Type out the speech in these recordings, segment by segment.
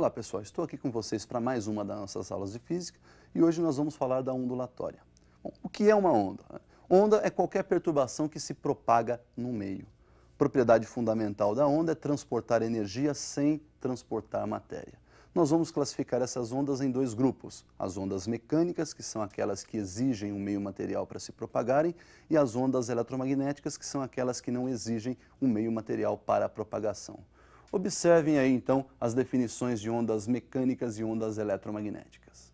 Olá pessoal, estou aqui com vocês para mais uma das nossas aulas de física e hoje nós vamos falar da ondulatória. Bom, o que é uma onda? Onda é qualquer perturbação que se propaga no meio. Propriedade fundamental da onda é transportar energia sem transportar matéria. Nós vamos classificar essas ondas em dois grupos, as ondas mecânicas, que são aquelas que exigem um meio material para se propagarem, e as ondas eletromagnéticas, que são aquelas que não exigem um meio material para a propagação. Observem aí, então, as definições de ondas mecânicas e ondas eletromagnéticas.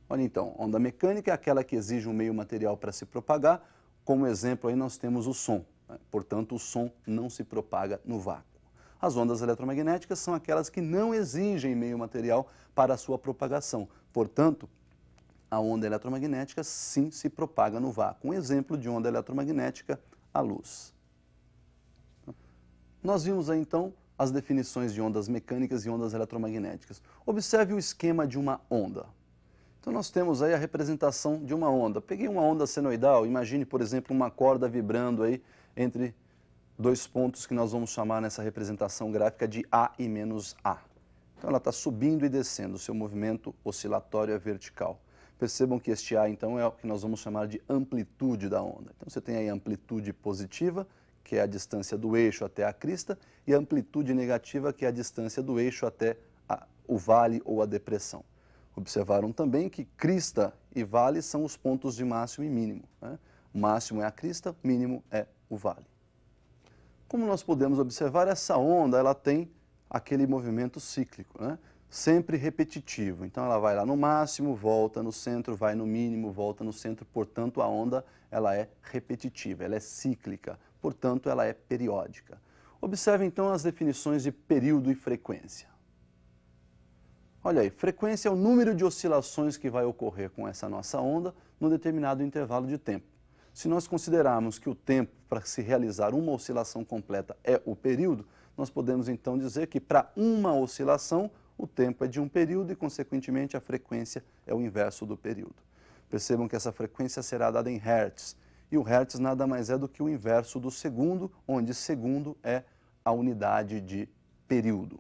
Olha então, onda mecânica é aquela que exige um meio material para se propagar. Como exemplo aí nós temos o som, né? Portanto, o som não se propaga no vácuo. As ondas eletromagnéticas são aquelas que não exigem meio material para a sua propagação. Portanto, a onda eletromagnética sim se propaga no vácuo. Um exemplo de onda eletromagnética, a luz. Nós vimos aí, então, as definições de ondas mecânicas e ondas eletromagnéticas. Observe o esquema de uma onda. Então, nós temos aí a representação de uma onda. Peguei uma onda senoidal, imagine, por exemplo, uma corda vibrando aí entre dois pontos que nós vamos chamar nessa representação gráfica de A e menos A. Então, ela está subindo e descendo, o seu movimento oscilatório é vertical. Percebam que este A, então, é o que nós vamos chamar de amplitude da onda. Então, você tem aí a amplitude positiva, que é a distância do eixo até a crista, e a amplitude negativa, que é a distância do eixo até o vale ou a depressão. Observaram também que crista e vale são os pontos de máximo e mínimo, né? O máximo é a crista, mínimo é o vale. Como nós podemos observar, essa onda ela tem aquele movimento cíclico, né? Sempre repetitivo. Então ela vai lá no máximo, volta no centro, vai no mínimo, volta no centro. Portanto, a onda ela é repetitiva, ela é cíclica. Portanto, ela é periódica. Observe então as definições de período e frequência. Olha aí, frequência é o número de oscilações que vai ocorrer com essa nossa onda num determinado intervalo de tempo. Se nós considerarmos que o tempo para se realizar uma oscilação completa é o período, nós podemos então dizer que para uma oscilação o tempo é de um período e, consequentemente, a frequência é o inverso do período. Percebam que essa frequência será dada em hertz. E o hertz nada mais é do que o inverso do segundo, onde segundo é a unidade de período.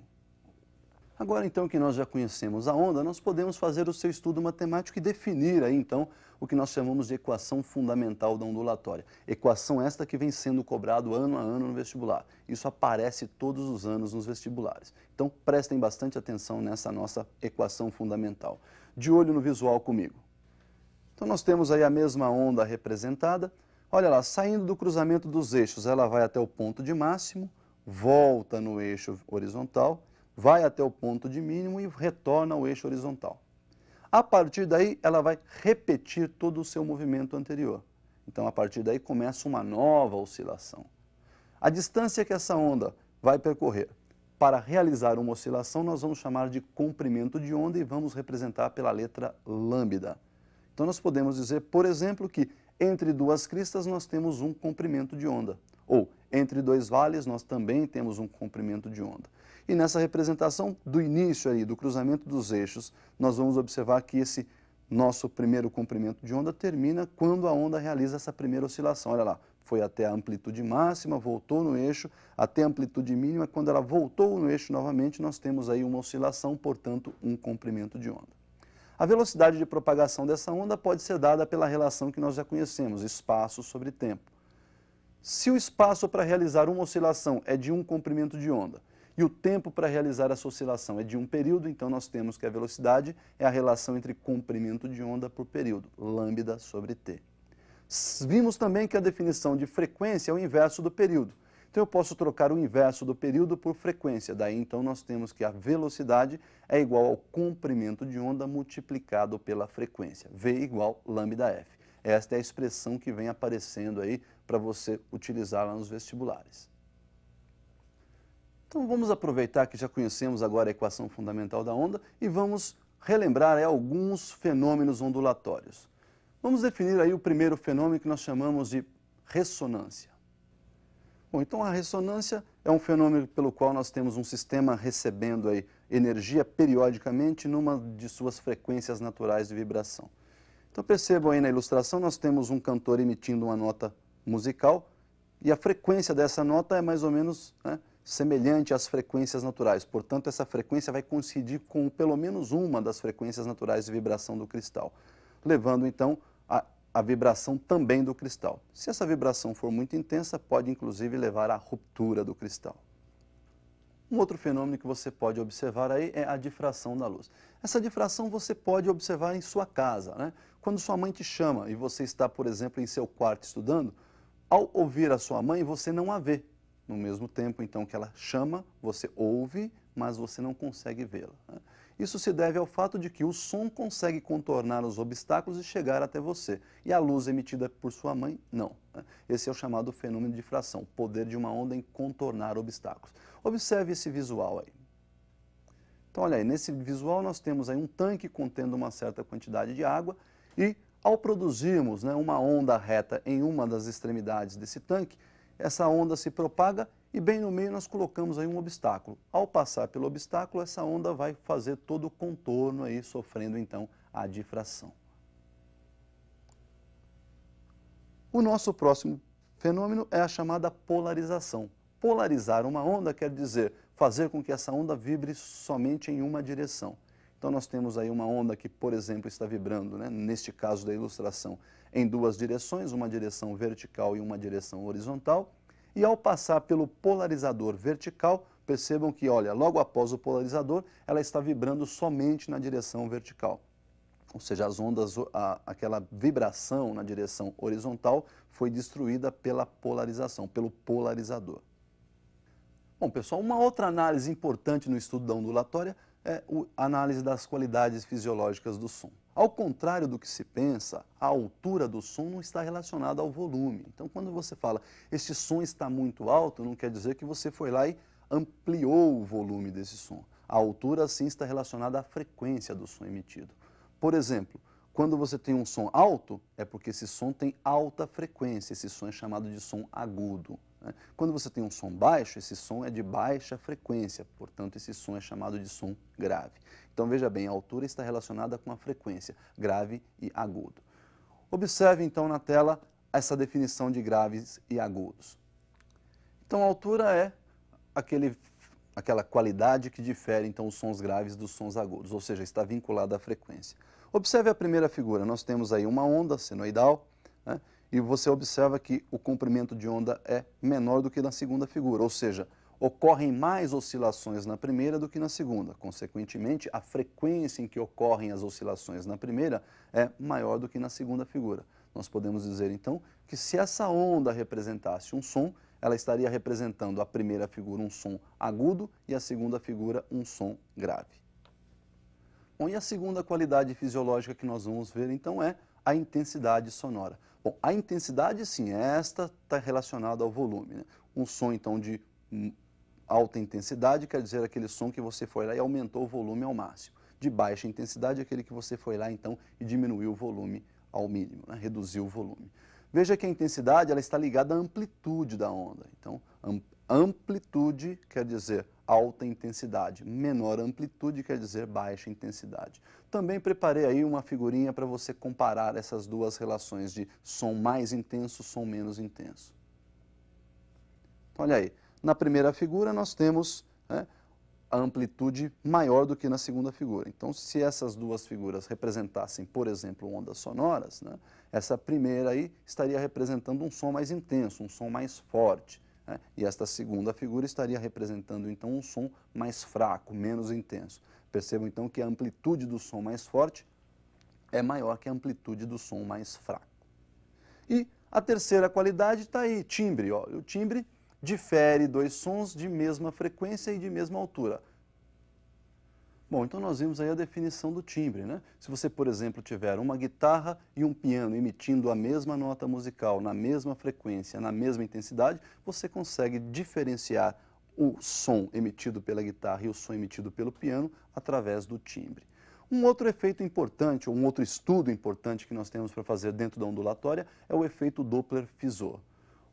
Agora, então, que nós já conhecemos a onda, nós podemos fazer o seu estudo matemático e definir aí, então, o que nós chamamos de equação fundamental da ondulatória. Equação esta que vem sendo cobrado ano a ano no vestibular. Isso aparece todos os anos nos vestibulares. Então, prestem bastante atenção nessa nossa equação fundamental. De olho no visual comigo. Então, nós temos aí a mesma onda representada. Olha lá, saindo do cruzamento dos eixos, ela vai até o ponto de máximo, volta no eixo horizontal, vai até o ponto de mínimo e retorna ao eixo horizontal. A partir daí, ela vai repetir todo o seu movimento anterior. Então, a partir daí, começa uma nova oscilação. A distância que essa onda vai percorrer para realizar uma oscilação, nós vamos chamar de comprimento de onda e vamos representar pela letra lambda. Então, nós podemos dizer, por exemplo, que entre duas cristas nós temos um comprimento de onda. Ou, entre dois vales, nós também temos um comprimento de onda. E nessa representação do início aí, do cruzamento dos eixos, nós vamos observar que esse nosso primeiro comprimento de onda termina quando a onda realiza essa primeira oscilação. Olha lá, foi até a amplitude máxima, voltou no eixo, até a amplitude mínima. Quando ela voltou no eixo novamente, nós temos aí uma oscilação, portanto, um comprimento de onda. A velocidade de propagação dessa onda pode ser dada pela relação que nós já conhecemos, espaço sobre tempo. Se o espaço para realizar uma oscilação é de um comprimento de onda e o tempo para realizar essa oscilação é de um período, então nós temos que a velocidade é a relação entre comprimento de onda por período, lambda sobre t. Vimos também que a definição de frequência é o inverso do período. Então eu posso trocar o inverso do período por frequência. Daí então nós temos que a velocidade é igual ao comprimento de onda multiplicado pela frequência. V igual lambda f. Esta é a expressão que vem aparecendo aí para você utilizar lá nos vestibulares. Então vamos aproveitar que já conhecemos agora a equação fundamental da onda e vamos relembrar aí alguns fenômenos ondulatórios. Vamos definir aí o primeiro fenômeno que nós chamamos de ressonância. Bom, então a ressonância é um fenômeno pelo qual nós temos um sistema recebendo aí energia periodicamente numa de suas frequências naturais de vibração. Então percebam aí na ilustração, nós temos um cantor emitindo uma nota musical e a frequência dessa nota é mais ou menos semelhante às frequências naturais. Portanto, essa frequência vai coincidir com pelo menos uma das frequências naturais de vibração do cristal, levando então a vibração também do cristal. Se essa vibração for muito intensa, pode inclusive levar à ruptura do cristal. Um outro fenômeno que você pode observar aí é a difração da luz. Essa difração você pode observar em sua casa, né? Quando sua mãe te chama e você está, por exemplo, em seu quarto estudando, ao ouvir a sua mãe, você não a vê. No mesmo tempo, então, que ela chama, você ouve, mas você não consegue vê-la, né? Isso se deve ao fato de que o som consegue contornar os obstáculos e chegar até você, e a luz emitida por sua mãe, não, né? Esse é o chamado fenômeno de difração, o poder de uma onda em contornar obstáculos. Observe esse visual aí. Então, olha aí, nesse visual nós temos aí um tanque contendo uma certa quantidade de água e, ao produzirmos, né, uma onda reta em uma das extremidades desse tanque, essa onda se propaga e bem no meio nós colocamos aí um obstáculo. Ao passar pelo obstáculo, essa onda vai fazer todo o contorno aí, sofrendo então a difração. O nosso próximo fenômeno é a chamada polarização. Polarizar uma onda quer dizer fazer com que essa onda vibre somente em uma direção. Então nós temos aí uma onda que, por exemplo, está vibrando, né, neste caso da ilustração, em duas direções, uma direção vertical e uma direção horizontal. E ao passar pelo polarizador vertical, percebam que, olha, logo após o polarizador, ela está vibrando somente na direção vertical. Ou seja, as ondas, aquela vibração na direção horizontal foi destruída pela polarização, pelo polarizador. Bom, pessoal, uma outra análise importante no estudo da ondulatória é a análise das qualidades fisiológicas do som. Ao contrário do que se pensa, a altura do som não está relacionada ao volume. Então, quando você fala, este som está muito alto, não quer dizer que você foi lá e ampliou o volume desse som. A altura, sim, está relacionada à frequência do som emitido. Por exemplo, quando você tem um som alto, é porque esse som tem alta frequência, esse som é chamado de som agudo, né? Quando você tem um som baixo, esse som é de baixa frequência, portanto esse som é chamado de som grave. Então veja bem, a altura está relacionada com a frequência, grave e agudo. Observe então na tela essa definição de graves e agudos. Então a altura é aquela qualidade que difere então os sons graves dos sons agudos, ou seja, está vinculada à frequência. Observe a primeira figura, nós temos aí uma onda senoidal, né, e você observa que o comprimento de onda é menor do que na segunda figura, ou seja, ocorrem mais oscilações na primeira do que na segunda. Consequentemente, a frequência em que ocorrem as oscilações na primeira é maior do que na segunda figura. Nós podemos dizer então que se essa onda representasse um som, ela estaria representando a primeira figura um som agudo e a segunda figura um som grave. Bom, e a segunda qualidade fisiológica que nós vamos ver então é a intensidade sonora. Bom, a intensidade sim, esta está relacionada ao volume, né? Um som então de alta intensidade quer dizer aquele som que você foi lá e aumentou o volume ao máximo. De baixa intensidade aquele que você foi lá então e diminuiu o volume ao mínimo, né? Reduziu o volume. Veja que a intensidade ela está ligada à amplitude da onda. Então, amplitude quer dizer alta intensidade, menor amplitude quer dizer baixa intensidade. Também preparei aí uma figurinha para você comparar essas duas relações de som mais intenso, som menos intenso. Então, olha aí, na primeira figura nós temos, né, a amplitude maior do que na segunda figura. Então, se essas duas figuras representassem, por exemplo, ondas sonoras, né, essa primeira aí estaria representando um som mais intenso, um som mais forte, né, e esta segunda figura estaria representando, então, um som mais fraco, menos intenso. Percebam, então, que a amplitude do som mais forte é maior que a amplitude do som mais fraco. E a terceira qualidade está aí, timbre. Ó. O timbre difere dois sons de mesma frequência e de mesma altura. Bom, então nós vimos aí a definição do timbre, né? Se você, por exemplo, tiver uma guitarra e um piano emitindo a mesma nota musical, na mesma frequência, na mesma intensidade, você consegue diferenciar o som emitido pela guitarra e o som emitido pelo piano através do timbre. Um outro efeito importante, ou um outro estudo importante que nós temos para fazer dentro da ondulatória é o efeito Doppler-Fizeau.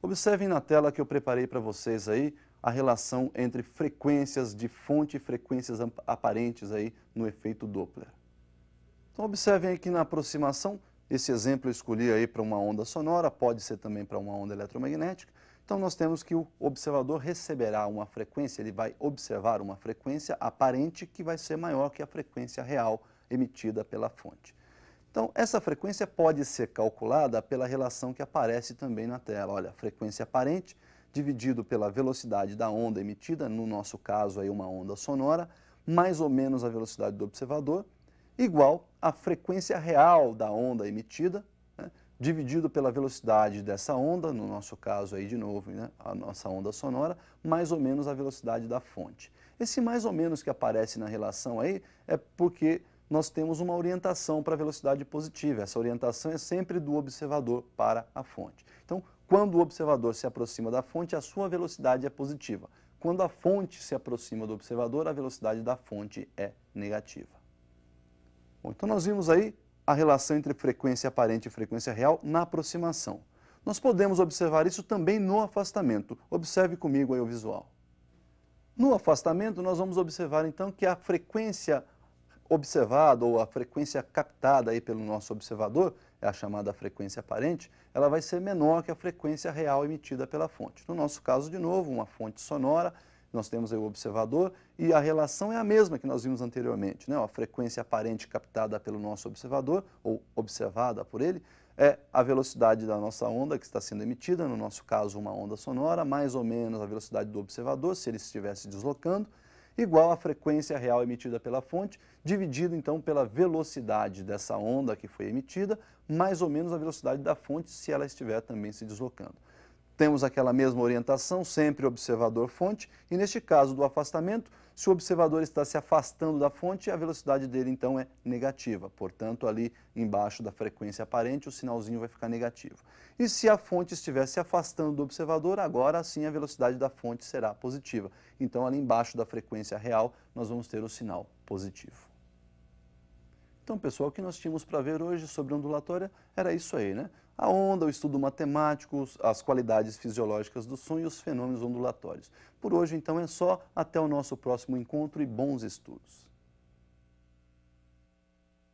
Observem na tela que eu preparei para vocês aí a relação entre frequências de fonte e frequências aparentes aí no efeito Doppler. Então observem aqui na aproximação, esse exemplo eu escolhi aí para uma onda sonora, pode ser também para uma onda eletromagnética. Então nós temos que o observador receberá uma frequência, ele vai observar uma frequência aparente que vai ser maior que a frequência real emitida pela fonte. Então essa frequência pode ser calculada pela relação que aparece também na tela. Olha, frequência aparente dividido pela velocidade da onda emitida, no nosso caso aí uma onda sonora, mais ou menos a velocidade do observador, igual à frequência real da onda emitida, né, dividido pela velocidade dessa onda, no nosso caso aí de novo, né, a nossa onda sonora, mais ou menos a velocidade da fonte. Esse mais ou menos que aparece na relação aí é porque nós temos uma orientação para a velocidade positiva. Essa orientação é sempre do observador para a fonte. Então, quando o observador se aproxima da fonte, a sua velocidade é positiva. Quando a fonte se aproxima do observador, a velocidade da fonte é negativa. Bom, então nós vimos aí a relação entre frequência aparente e frequência real na aproximação. Nós podemos observar isso também no afastamento. Observe comigo aí o visual. No afastamento, nós vamos observar então que a frequência observada ou a frequência captada aí pelo nosso observador, é a chamada frequência aparente, ela vai ser menor que a frequência real emitida pela fonte. No nosso caso, de novo, uma fonte sonora, nós temos aí o observador e a relação é a mesma que nós vimos anteriormente, né? A frequência aparente captada pelo nosso observador, ou observada por ele, é a velocidade da nossa onda que está sendo emitida, no nosso caso uma onda sonora, mais ou menos a velocidade do observador, se ele estivesse deslocando, igual à frequência real emitida pela fonte, dividido então pela velocidade dessa onda que foi emitida, mais ou menos a velocidade da fonte se ela estiver também se deslocando. Temos aquela mesma orientação, sempre observador-fonte, e neste caso do afastamento, se o observador está se afastando da fonte, a velocidade dele então é negativa. Portanto, ali embaixo da frequência aparente, o sinalzinho vai ficar negativo. E se a fonte estiver se afastando do observador, agora sim a velocidade da fonte será positiva. Então, ali embaixo da frequência real, nós vamos ter o sinal positivo. Então, pessoal, o que nós tínhamos para ver hoje sobre ondulatória era isso aí, né? A onda, o estudo matemático, as qualidades fisiológicas do som e os fenômenos ondulatórios. Por hoje, então, é só. Até o nosso próximo encontro e bons estudos.